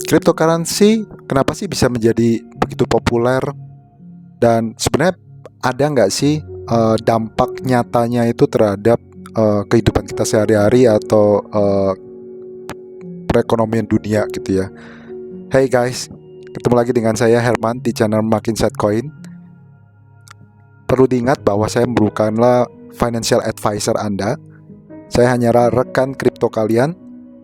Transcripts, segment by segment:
cryptocurrency kenapa sih bisa menjadi begitu populer, dan sebenarnya ada nggak sih dampak nyatanya itu terhadap kehidupan kita sehari-hari atau perekonomian dunia gitu ya. Hey guys, ketemu lagi dengan saya Herman di channel Makin Coin. Perlu diingat bahwa saya bukanlah financial advisor Anda. Saya hanya rekan kripto kalian,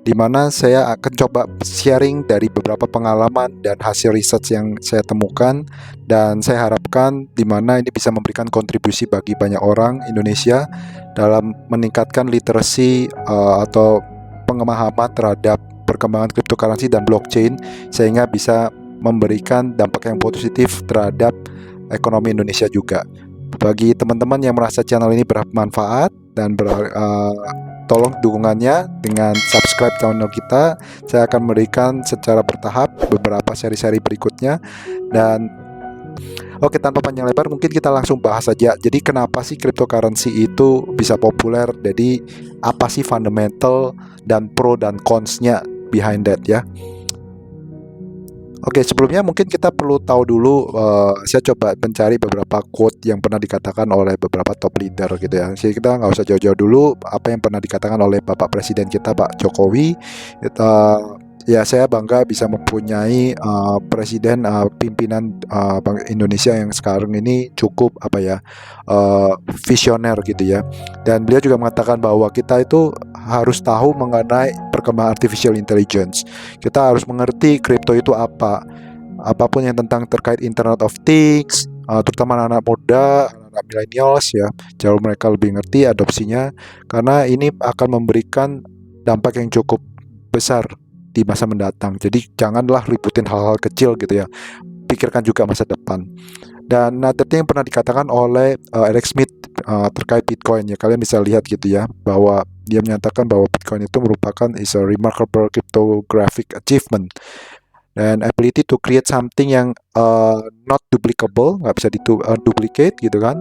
di mana saya akan coba sharing dari beberapa pengalaman dan hasil research yang saya temukan, dan saya harapkan di mana ini bisa memberikan kontribusi bagi banyak orang Indonesia dalam meningkatkan literasi atau pemahaman terhadap perkembangan cryptocurrency dan blockchain, sehingga bisa memberikan dampak yang positif terhadap ekonomi Indonesia juga. Bagi teman-teman yang merasa channel ini bermanfaat dan tolong dukungannya dengan subscribe channel kita. Saya akan memberikan secara bertahap beberapa seri-seri berikutnya. Dan oke, tanpa panjang lebar, mungkin kita langsung bahas saja. Jadi kenapa sih cryptocurrency itu bisa populer? Jadi apa sih fundamental dan pro dan cons-nya behind that ya? Oke, sebelumnya mungkin kita perlu tahu dulu, saya coba mencari beberapa quote yang pernah dikatakan oleh beberapa top leader gitu ya. Jadi kita nggak usah jauh-jauh dulu apa yang pernah dikatakan oleh Bapak Presiden kita, Pak Jokowi. Ya, saya bangga bisa mempunyai presiden, pimpinan Bank Indonesia yang sekarang ini cukup visioner gitu ya. Dan beliau juga mengatakan bahwa kita itu harus tahu mengenai perkembangan artificial intelligence. Kita harus mengerti kripto itu apa. Apapun yang terkait Internet of Things, terutama anak-anak muda, anak millennials ya, jauh mereka lebih ngerti adopsinya, karena ini akan memberikan dampak yang cukup besar di masa mendatang. Jadi janganlah ributin hal-hal kecil gitu ya. Pikirkan juga masa depan. Dan tadi yang pernah dikatakan oleh Eric Schmidt terkait Bitcoin ya, kalian bisa lihat gitu ya, bahwa dia menyatakan bahwa Bitcoin itu merupakan is a remarkable cryptographic achievement and ability to create something yang not duplicable, nggak bisa duplicate gitu kan,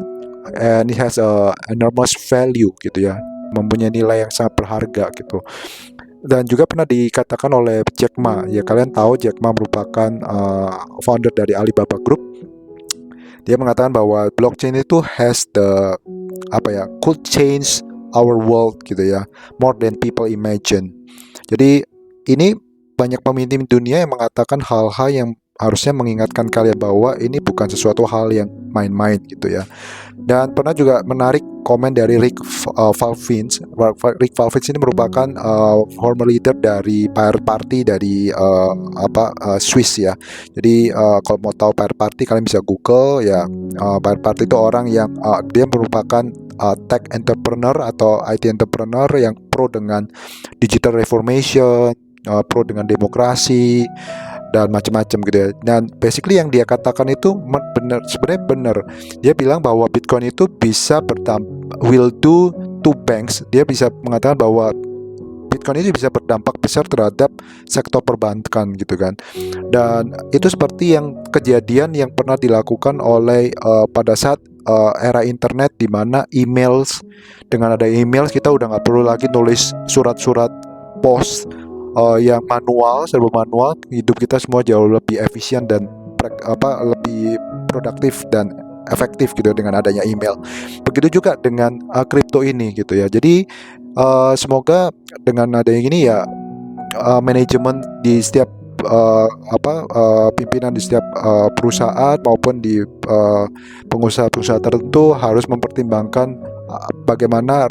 and it has a enormous value gitu ya, mempunyai nilai yang sangat berharga gitu. Dan juga pernah dikatakan oleh Jack Ma ya, kalian tahu Jack Ma merupakan founder dari Alibaba Group. Dia mengatakan bahwa blockchain itu could change our world gitu ya, more than people imagine. Jadi ini banyak pemimpin dunia yang mengatakan hal-hal yang harusnya mengingatkan kalian bahwa ini bukan sesuatu hal yang main-main gitu ya. Dan pernah juga menarik komen dari Rick Valvins. Rick Valvins ini merupakan former leader dari Pirate Party dari Swiss ya. Jadi kalau mau tahu Pirate Party, kalian bisa Google ya. Pirate Party itu orang yang dia merupakan tech entrepreneur atau IT entrepreneur yang pro dengan digital reformation, pro dengan demokrasi dan macam-macam gitu ya. Dan basically yang dia katakan itu sebenarnya benar. Dia bilang bahwa Bitcoin itu bisa will do to banks. Dia bisa mengatakan bahwa Bitcoin ini bisa berdampak besar terhadap sektor perbankan gitu kan. Dan itu seperti yang kejadian yang pernah dilakukan oleh pada saat era internet, di mana dengan ada email kita udah nggak perlu lagi nulis surat-surat pos yang serba manual. Hidup kita semua jauh lebih efisien dan lebih produktif dan efektif gitu dengan adanya email. Begitu juga dengan kripto ini gitu ya. Jadi semoga dengan adanya ini ya, manajemen di setiap pimpinan di setiap perusahaan maupun di pengusaha-pengusaha tertentu harus mempertimbangkan bagaimana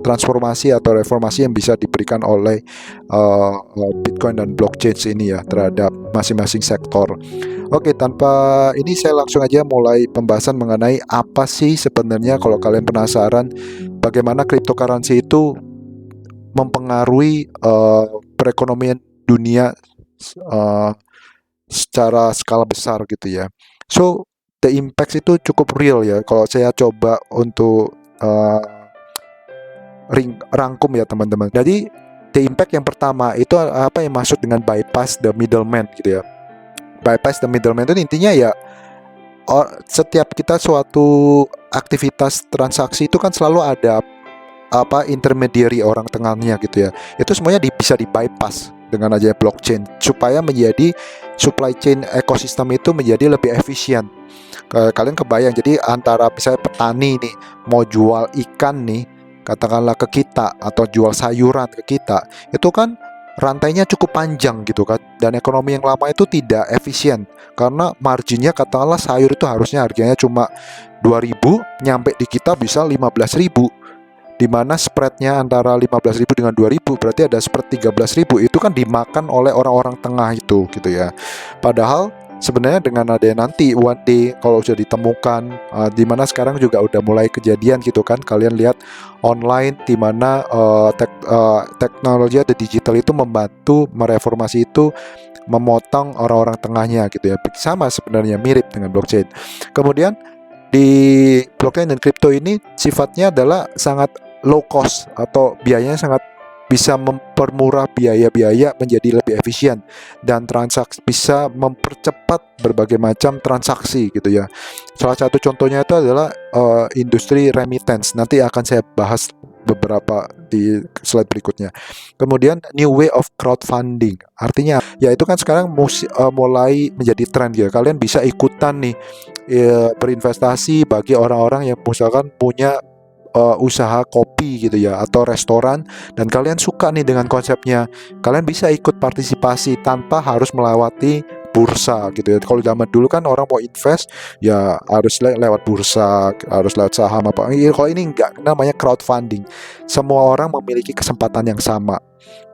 transformasi atau reformasi yang bisa diberikan oleh Bitcoin dan blockchain ini ya terhadap masing-masing sektor. Oke, tanpa ini saya langsung aja mulai pembahasan mengenai apa sih sebenarnya, kalau kalian penasaran bagaimana cryptocurrency itu mempengaruhi perekonomian dunia secara skala besar gitu ya. So the impact itu cukup real ya. Kalau saya coba untuk rangkum ya teman-teman. Jadi the impact yang pertama itu apa yang maksud dengan bypass the middleman gitu ya. Bypass the middleman itu intinya ya, setiap kita suatu aktivitas transaksi itu kan selalu ada intermediary, orang tengahnya gitu ya. Itu semuanya bisa di bypass dengan adanya blockchain supaya menjadi supply chain ekosistem itu menjadi lebih efisien. Kalian kebayang, jadi antara misalnya petani nih mau jual ikan nih katakanlah ke kita atau jual sayuran ke kita, itu kan rantainya cukup panjang gitu kan, dan ekonomi yang lama itu tidak efisien karena marginnya katakanlah sayur itu harusnya harganya cuma 2.000, nyampe di kita bisa 15.000, di mana spreadnya antara 15.000 dengan 2.000 berarti ada spread 13.000, itu kan dimakan oleh orang-orang tengah itu gitu ya. Padahal sebenarnya dengan adanya nanti one day kalau sudah ditemukan, di mana sekarang juga udah mulai kejadian gitu kan, kalian lihat online di mana teknologi atau digital itu membantu mereformasi itu, memotong orang-orang tengahnya gitu ya. Sama sebenarnya, mirip dengan blockchain. Kemudian di blockchain dan kripto ini sifatnya adalah sangat low cost atau biayanya sangat bisa mempermurah biaya-biaya menjadi lebih efisien, dan transaksi bisa mempercepat berbagai macam transaksi gitu ya. Salah satu contohnya itu adalah industri remittance. Nanti akan saya bahas beberapa di slide berikutnya. Kemudian new way of crowdfunding, artinya ya itu kan sekarang mulai menjadi tren ya. Kalian bisa ikutan nih berinvestasi bagi orang-orang yang misalkan punya usaha kopi gitu ya atau restoran, dan kalian suka nih dengan konsepnya, kalian bisa ikut partisipasi tanpa harus melewati bursa gitu ya. Kalau zaman dulu kan orang mau invest ya harus lewat bursa, harus lewat saham apa. Kalau ini enggak, namanya crowdfunding. Semua orang memiliki kesempatan yang sama.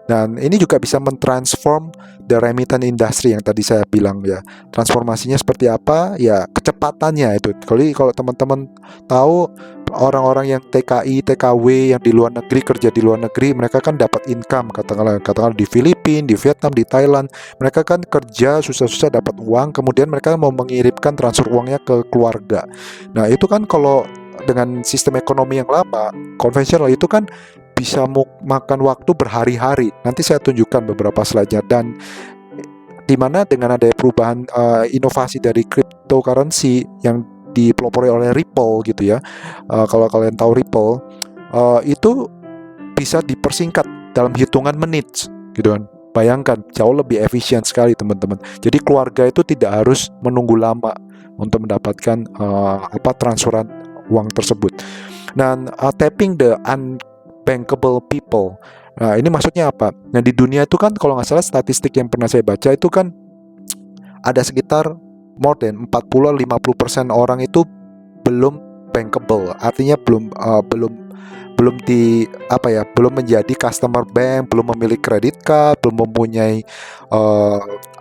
Dan ini juga bisa mentransform the remittance industry yang tadi saya bilang ya. Transformasinya seperti apa? Ya kecepatannya itu. Kalau teman-teman tahu, orang-orang yang TKI, TKW yang di luar negeri, kerja di luar negeri, mereka kan dapat income, katakanlah di Filipina, di Vietnam, di Thailand. Mereka kan kerja susah-susah dapat uang, kemudian mereka mau mengirimkan transfer uangnya ke keluarga. Nah, itu kan kalau dengan sistem ekonomi yang lama, konvensional, itu kan bisa makan waktu berhari-hari. Nanti saya tunjukkan beberapa slide-nya. Dan dimana dengan adanya perubahan inovasi dari cryptocurrency yang dipelopori oleh Ripple gitu ya. Kalau kalian tahu Ripple, itu bisa dipersingkat dalam hitungan menit gitu kan. Bayangkan, jauh lebih efisien sekali teman-teman. Jadi keluarga itu tidak harus menunggu lama untuk mendapatkan transferan uang tersebut. Dan tapping the unbankable people. Nah, ini maksudnya apa? Nah, di dunia itu kan kalau nggak salah statistik yang pernah saya baca itu kan ada sekitar more than 40-50% orang itu belum bankable, artinya belum menjadi customer bank, belum memiliki kredit card, belum mempunyai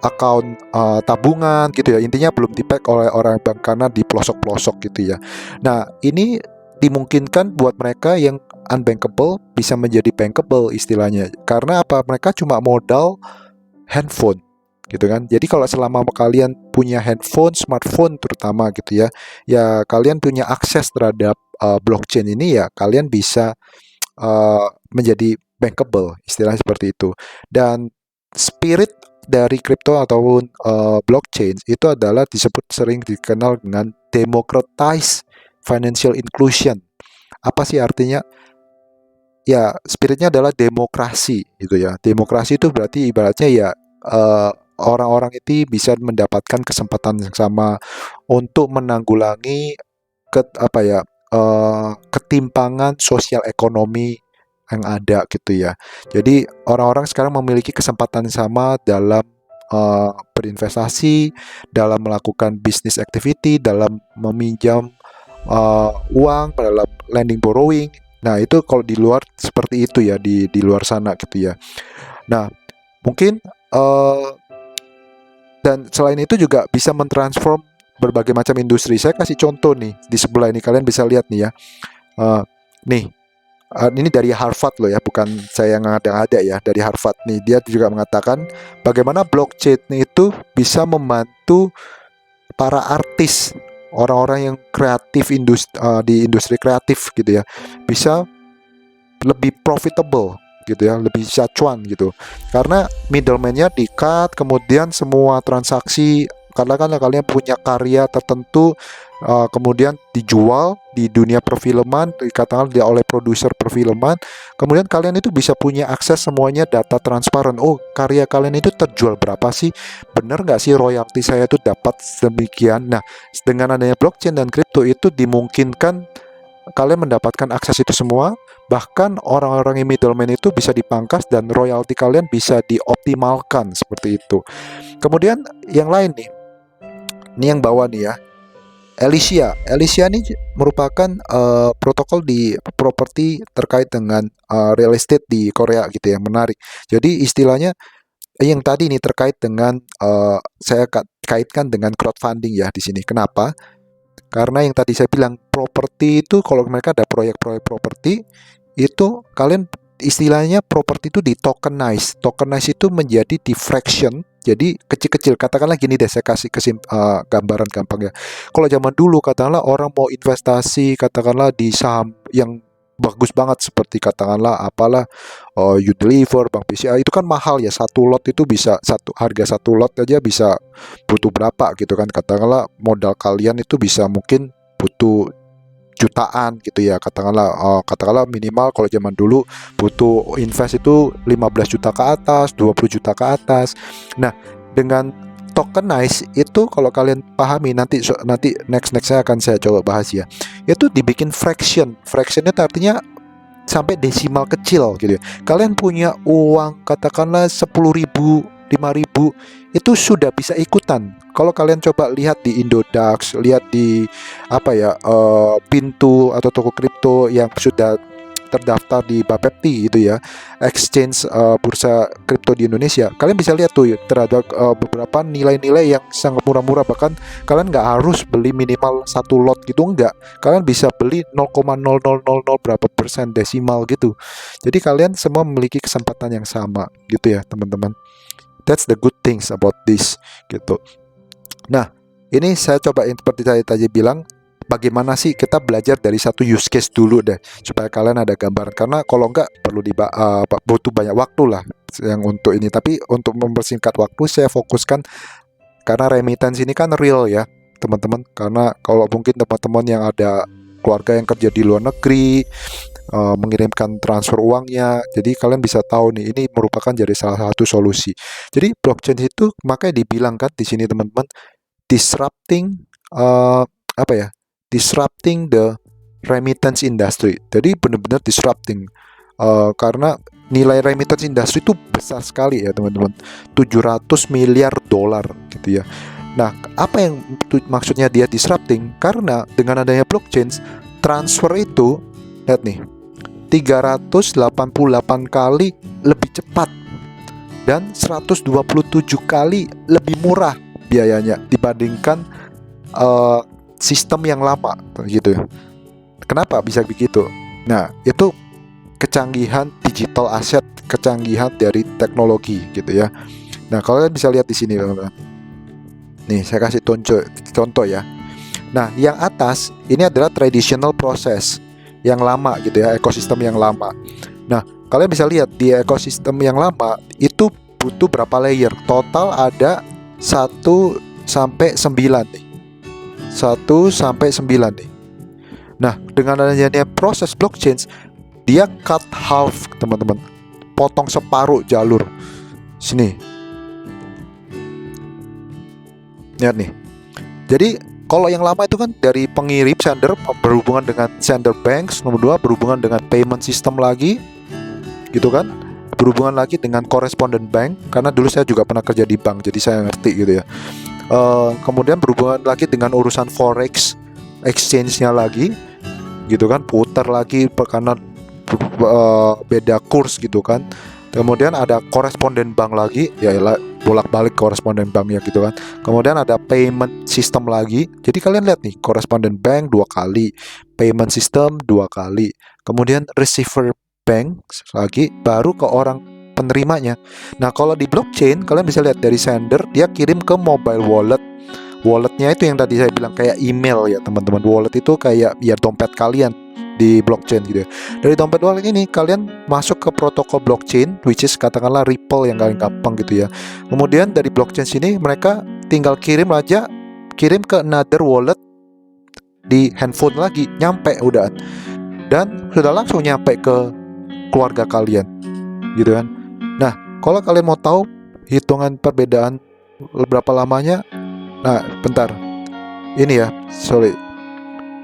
account tabungan gitu ya. Intinya belum dipack oleh orang bank karena di pelosok-pelosok gitu ya. Nah, ini dimungkinkan buat mereka yang unbankable bisa menjadi bankable istilahnya. Karena apa? Mereka cuma modal handphone gitu kan. Jadi kalau selama kalian punya handphone, smartphone terutama gitu ya, ya kalian punya akses terhadap blockchain ini, ya kalian bisa menjadi bankable, istilahnya seperti itu. Dan spirit dari crypto ataupun blockchain itu adalah sering dikenal dengan democratize financial inclusion. Apa sih artinya? Ya, spiritnya adalah demokrasi gitu ya. Demokrasi itu berarti ibaratnya ya orang-orang itu bisa mendapatkan kesempatan yang sama untuk menanggulangi ketimpangan sosial ekonomi yang ada gitu ya. Jadi orang-orang sekarang memiliki kesempatan yang sama dalam berinvestasi, dalam melakukan business activity, dalam meminjam uang, dalam lending borrowing. Nah, itu kalau di luar seperti itu ya, di luar sana gitu ya. Nah, mungkin dan selain itu juga bisa mentransform berbagai macam industri. Saya kasih contoh nih di sebelah ini, kalian bisa lihat nih ya. Ini dari Harvard loh ya, bukan saya yang ngada-ngada ya, dari Harvard nih. Dia juga mengatakan bagaimana blockchain itu bisa membantu para artis, orang-orang yang kreatif di industri kreatif gitu ya, bisa lebih profitable gitu ya, lebih bisa cuan gitu, karena middleman-nya di-cut, kemudian semua transaksi katakanlah kalian punya karya tertentu, kemudian dijual di dunia perfilman, dikatakan dia oleh produser perfilman, kemudian kalian itu bisa punya akses semuanya, data transparan. Oh, karya kalian itu terjual berapa sih? Bener nggak sih royalti saya itu dapat demikian? Nah, dengan adanya blockchain dan kripto itu dimungkinkan kalian mendapatkan akses itu semua, bahkan orang-orang yang middleman itu bisa dipangkas dan royalti kalian bisa dioptimalkan seperti itu. Kemudian yang lain nih, ini yang bawah nih ya, Elysia. Elysia ini merupakan protokol di properti terkait dengan real estate di Korea gitu ya, menarik. Jadi istilahnya yang tadi ini terkait dengan saya kaitkan dengan crowdfunding ya di sini. Kenapa? Karena yang tadi saya bilang properti itu kalau mereka ada proyek-proyek properti itu kalian istilahnya properti itu di tokenize. Tokenize itu menjadi di fraction. Jadi kecil-kecil. Katakanlah gini deh, saya kasih gambaran gampang ya. Kalau zaman dulu katakanlah orang mau investasi katakanlah di saham yang bagus banget seperti katakanlah apalah Unilever, Bank BCA, itu kan mahal ya, satu lot itu bisa harga satu lot aja bisa butuh berapa gitu kan, katakanlah modal kalian itu bisa mungkin butuh jutaan gitu ya, katakanlah minimal kalau zaman dulu butuh invest itu 15 juta ke atas, 20 juta ke atas. Nah, dengan tokenize itu kalau kalian pahami nanti next saya akan coba bahas ya. Itu dibikin fraction. Fraction itu artinya sampai desimal kecil gitu ya. Kalian punya uang katakanlah 10.000, 5.000 itu sudah bisa ikutan. Kalau kalian coba lihat di Indodax, lihat di Pintu atau toko kripto yang sudah terdaftar di Bapepti gitu ya, exchange bursa kripto di Indonesia, kalian bisa lihat tuh terhadap beberapa nilai-nilai yang sangat murah-murah, bahkan kalian nggak harus beli minimal satu lot gitu, enggak, kalian bisa beli 0,0000 berapa persen desimal gitu. Jadi kalian semua memiliki kesempatan yang sama gitu ya teman-teman. That's the good things about this gitu. Nah, ini saya coba seperti saya tadi bilang, bagaimana sih kita belajar dari satu use case dulu deh supaya kalian ada gambaran, karena kalau enggak perlu butuh banyak waktu lah yang untuk ini. Tapi untuk mempersingkat waktu saya fokuskan karena remittance ini kan real ya teman-teman, karena kalau mungkin teman-teman yang ada keluarga yang kerja di luar negeri mengirimkan transfer uangnya, jadi kalian bisa tahu nih ini merupakan jadi salah satu solusi. Jadi blockchain itu makanya dibilang kan di sini teman-teman, disrupting disrupting the remittance industry. Jadi benar-benar disrupting karena nilai remittance industry itu besar sekali ya teman-teman, 700 miliar dolar gitu ya. Nah, apa yang maksudnya dia disrupting? Karena dengan adanya blockchain, transfer itu lihat nih 388 kali lebih cepat dan 127 kali lebih murah biayanya dibandingkan sistem yang lama gitu ya. Kenapa bisa begitu? Nah, itu kecanggihan digital asset, kecanggihan dari teknologi gitu ya. Nah, kalian bisa lihat di sini teman-teman. Nih, saya kasih contoh ya. Nah, yang atas ini adalah traditional process yang lama gitu ya, ekosistem yang lama. Nah, kalian bisa lihat di ekosistem yang lama itu butuh berapa layer. Total ada 1 sampai 9 nih. 1 sampai 9 nih. Nah, dengan adanya proses blockchain, dia cut half teman-teman, potong separuh jalur. Sini, lihat nih. Jadi kalau yang lama itu kan dari pengirim sender berhubungan dengan sender banks, nomor 2 berhubungan dengan payment system lagi, gitu kan, berhubungan lagi dengan correspondent bank, karena dulu saya juga pernah kerja di bank, jadi saya ngerti gitu ya. Kemudian berhubungan lagi dengan urusan forex exchange-nya lagi, gitu kan, putar lagi karena beda kurs gitu kan. Kemudian ada koresponden bank lagi, ya bolak-balik koresponden bank ya gitu kan. Kemudian ada payment system lagi. Jadi kalian lihat nih, koresponden bank 2 kali, payment system 2 kali, kemudian receiver bank lagi, baru ke orang penerimanya. Nah, kalau di blockchain kalian bisa lihat dari sender dia kirim ke mobile wallet. Walletnya itu yang tadi saya bilang kayak email ya teman-teman. Wallet itu kayak ya dompet kalian di blockchain gitu ya. Dari dompet wallet ini kalian masuk ke protokol blockchain, which is katakanlah Ripple yang paling gampang gitu ya. Kemudian dari blockchain sini mereka tinggal kirim ke another wallet di handphone lagi, nyampe udah, dan sudah langsung nyampe ke keluarga kalian, gitu kan. Nah, kalau kalian mau tahu hitungan perbedaan berapa lamanya, nah bentar, ini ya, sorry.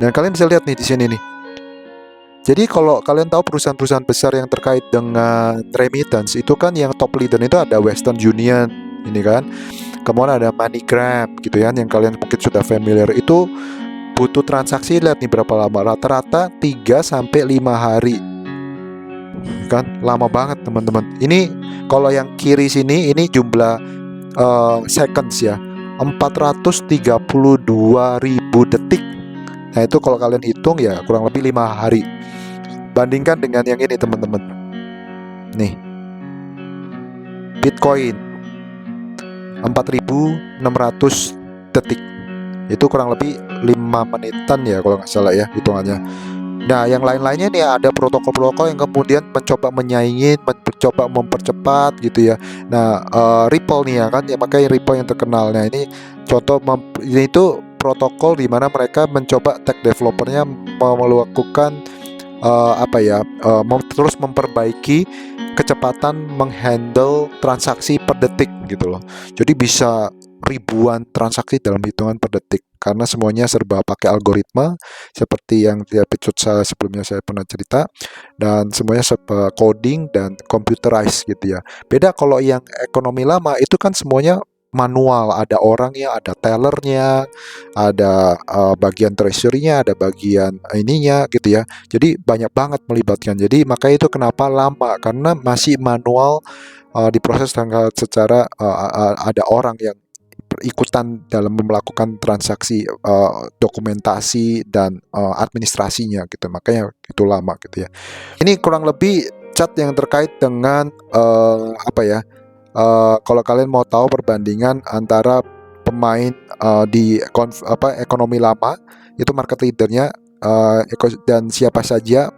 Dan kalian bisa lihat nih di sini nih. Jadi kalau kalian tahu perusahaan-perusahaan besar yang terkait dengan remittance itu kan yang top leader itu ada Western Union, ini kan. Kemudian ada MoneyGram gitu ya, yang kalian mungkin sudah familiar. Itu butuh transaksi, lihat nih berapa lama, rata-rata 3 sampai 5 hari. Kan lama banget teman-teman. Ini kalau yang kiri sini ini jumlah seconds ya, 432.000 detik. Nah itu kalau kalian hitung ya kurang lebih 5 hari. Bandingkan dengan yang ini teman-teman. Nih, Bitcoin 4.600 detik. Itu kurang lebih 5 menitan ya kalau nggak salah ya hitungannya. Nah yang lain-lainnya nih ada protokol-protokol yang kemudian mencoba menyaingi, mencoba mempercepat gitu ya. Nah Ripple nih ya kan, ya makanya Ripple yang terkenal. Nah ini contoh ini itu protokol di mana mereka mencoba tech developernya melakukan terus memperbaiki kecepatan menghandle transaksi per detik gitu loh. Jadi bisa ribuan transaksi dalam hitungan per detik karena semuanya serba pakai algoritma seperti yang di episode sebelumnya saya pernah cerita, dan semuanya serba coding dan computerized gitu ya. Beda kalau yang ekonomi lama itu kan semuanya manual, ada orangnya, ada tellernya, ada bagian treasury-nya, ada bagian ininya gitu ya. Jadi banyak banget melibatkan. Jadi makanya itu kenapa lama, karena masih manual, diproses secara ada orang yang berikutan dalam melakukan transaksi, dokumentasi dan administrasinya gitu. Makanya itu lama gitu ya. Ini kurang lebih chat yang terkait dengan kalau kalian mau tahu perbandingan antara pemain di ekonomi lama itu market leadernya, dan siapa saja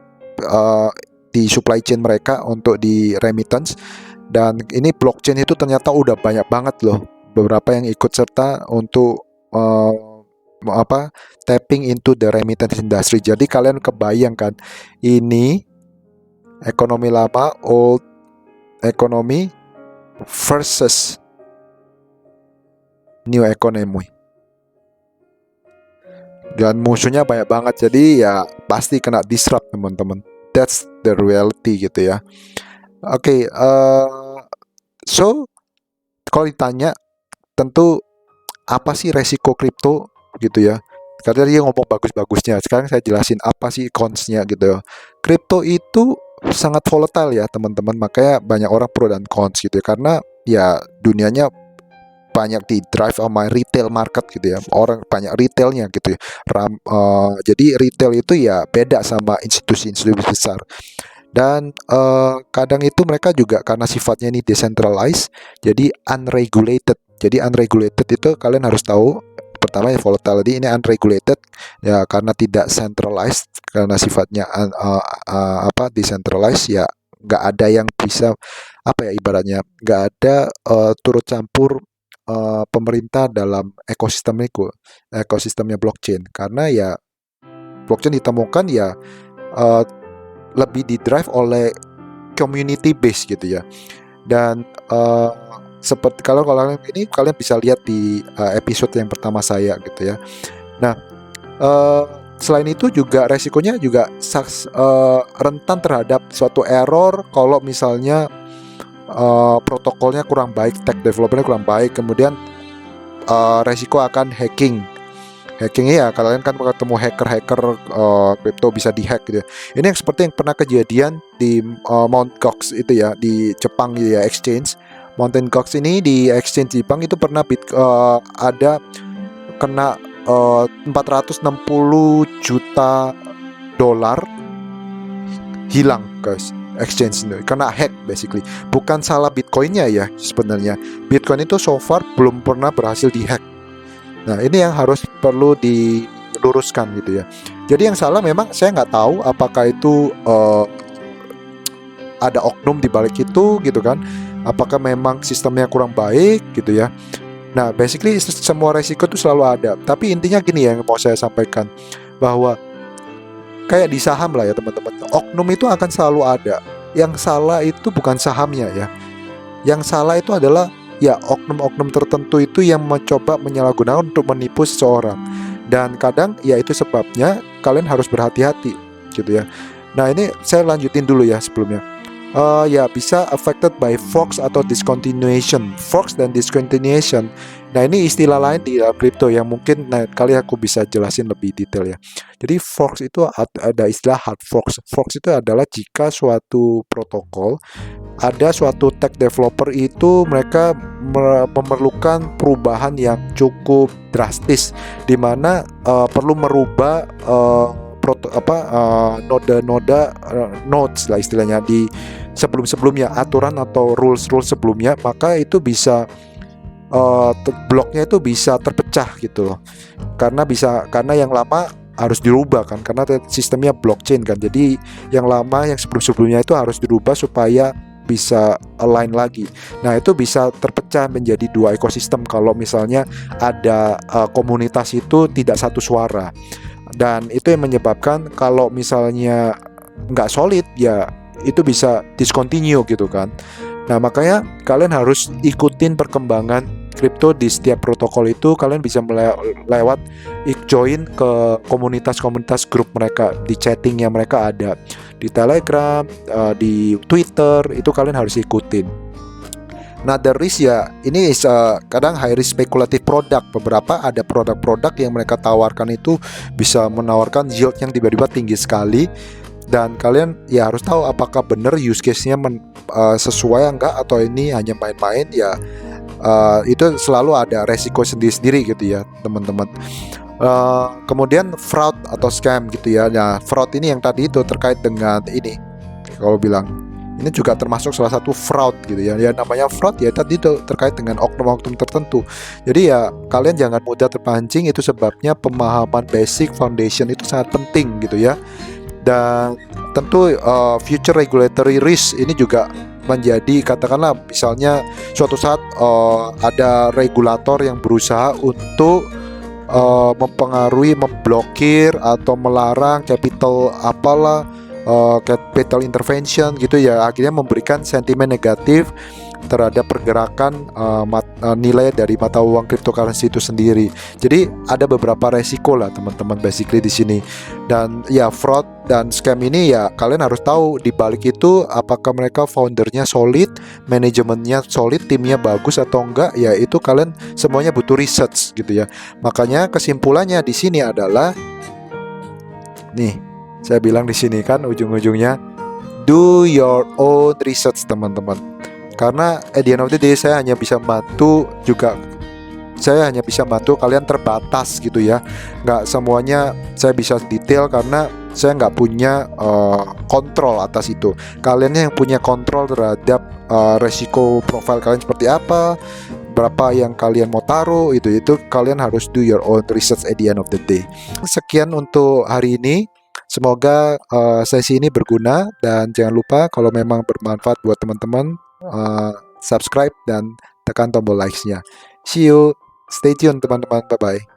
di supply chain mereka untuk di remittance. Dan ini blockchain itu ternyata udah banyak banget loh beberapa yang ikut serta untuk tapping into the remittance industry. Jadi kalian kebayangkan ini ekonomi lama, old economy versus new economy, dan musuhnya banyak banget. Jadi ya pasti kena disrupt teman-teman. That's the reality gitu ya. Oke, so kalau ditanya tentu apa sih resiko kripto gitu ya, karena dia ngomong bagus-bagusnya. Sekarang saya jelasin apa sih cons-nya gitu. Kripto itu sangat volatile ya teman-teman, makanya banyak orang pro dan cons gitu ya, karena ya dunianya banyak di drive sama retail market gitu ya, orang banyak retailnya gitu ya. Jadi retail itu ya beda sama institusi-institusi besar, dan kadang itu mereka juga karena sifatnya ini decentralized, jadi unregulated. Jadi unregulated itu kalian harus tahu, pertama ya volatility ini unregulated ya karena tidak centralized, karena sifatnya decentralized ya, nggak ada yang bisa ibaratnya nggak ada turut campur pemerintah dalam ekosistemnya blockchain, karena ya blockchain ditemukan ya lebih di drive oleh community base gitu ya. Dan seperti kalau kalian bisa lihat di episode yang pertama saya gitu ya. Nah selain itu juga resikonya juga rentan terhadap suatu error kalau misalnya protokolnya kurang baik, tech developernya kurang baik, kemudian resiko akan hacking ya, kalian kan ketemu hacker crypto bisa dihack gitu ya. Ini yang seperti yang pernah kejadian di Mt. Gox itu ya, di Jepang gitu ya, exchange Mt. Gox ini di exchange Jepang itu pernah ada kena 460 juta dolar hilang guys, exchange itu kena hack basically. Bukan salah Bitcoinnya ya sebenarnya, Bitcoin itu so far belum pernah berhasil dihack. Nah ini yang harus perlu diluruskan gitu ya. Jadi yang salah memang saya nggak tahu apakah itu ada oknum di balik itu gitu kan, apakah memang sistemnya kurang baik gitu ya. Nah, basically semua resiko itu selalu ada. Tapi intinya gini ya yang mau saya sampaikan, bahwa kayak di saham lah ya teman-teman, oknum itu akan selalu ada. Yang salah itu bukan sahamnya ya. Yang salah itu adalah ya oknum-oknum tertentu itu yang mencoba menyalahgunakan untuk menipu seseorang. Dan kadang ya itu sebabnya kalian harus berhati-hati gitu ya. Nah, ini saya lanjutin dulu ya sebelumnya. Ya bisa affected by forks atau discontinuation. Forks dan discontinuation. Nah, ini istilah lain di dalam kripto yang mungkin kali aku bisa jelasin lebih detail ya. Jadi forks itu ada istilah hard forks. Forks itu adalah jika suatu protokol, ada suatu tech developer itu mereka memerlukan perubahan yang cukup drastis, di mana perlu merubah noda nodes lah istilahnya di sebelumnya, aturan atau rules sebelumnya, maka itu bisa bloknya itu bisa terpecah gitu loh, karena yang lama harus dirubah kan, karena sistemnya blockchain kan. Jadi yang lama yang sebelumnya itu harus dirubah supaya bisa align lagi. Nah, itu bisa terpecah menjadi dua ekosistem kalau misalnya ada komunitas itu tidak satu suara. Dan itu yang menyebabkan kalau misalnya nggak solid ya itu bisa discontinue gitu kan. Nah, makanya kalian harus ikutin perkembangan kripto di setiap protokol itu. Kalian bisa lewat join ke komunitas-komunitas grup mereka, di chatting yang mereka ada di Telegram, di Twitter, itu kalian harus ikutin. Nah, the risk ya, ini kadang high risk speculative product. Beberapa ada produk-produk yang mereka tawarkan itu bisa menawarkan yield yang tiba-tiba tinggi sekali. Dan kalian ya harus tahu apakah benar use case-nya sesuai enggak, atau ini hanya main-main ya. Itu selalu ada resiko sendiri-sendiri gitu ya teman-teman. Kemudian fraud atau scam gitu ya. Nah, fraud ini yang tadi itu terkait dengan ini, kalau bilang ini juga termasuk salah satu fraud gitu ya. Ya namanya fraud ya tadi itu terkait dengan oknum-oknum tertentu. Jadi ya kalian jangan mudah terpancing. Itu sebabnya pemahaman basic foundation itu sangat penting gitu ya. Dan tentu future regulatory risk ini juga menjadi, katakanlah misalnya suatu saat ada regulator yang berusaha untuk mempengaruhi, memblokir atau melarang capital capital intervention gitu ya, akhirnya memberikan sentimen negatif terhadap pergerakan nilai dari mata uang cryptocurrency itu sendiri. Jadi ada beberapa resiko lah teman-teman basically di sini. Dan ya fraud dan scam ini ya kalian harus tahu di balik itu apakah mereka foundernya solid, manajemennya solid, timnya bagus atau enggak. Ya itu kalian semuanya butuh research gitu ya. Makanya kesimpulannya di sini adalah nih, saya bilang di sini kan ujung-ujungnya do your own research teman-teman. Karena at the end of the day saya hanya bisa bantu kalian terbatas gitu ya. Nggak semuanya saya bisa detail karena saya nggak punya kontrol atas itu. Kalian yang punya kontrol terhadap resiko profil kalian seperti apa, berapa yang kalian mau taruh, itu kalian harus do your own research at the end of the day. Sekian untuk hari ini. Semoga sesi ini berguna, dan jangan lupa kalau memang bermanfaat buat teman-teman, subscribe dan tekan tombol likes-nya. See you, stay tune teman-teman, bye-bye.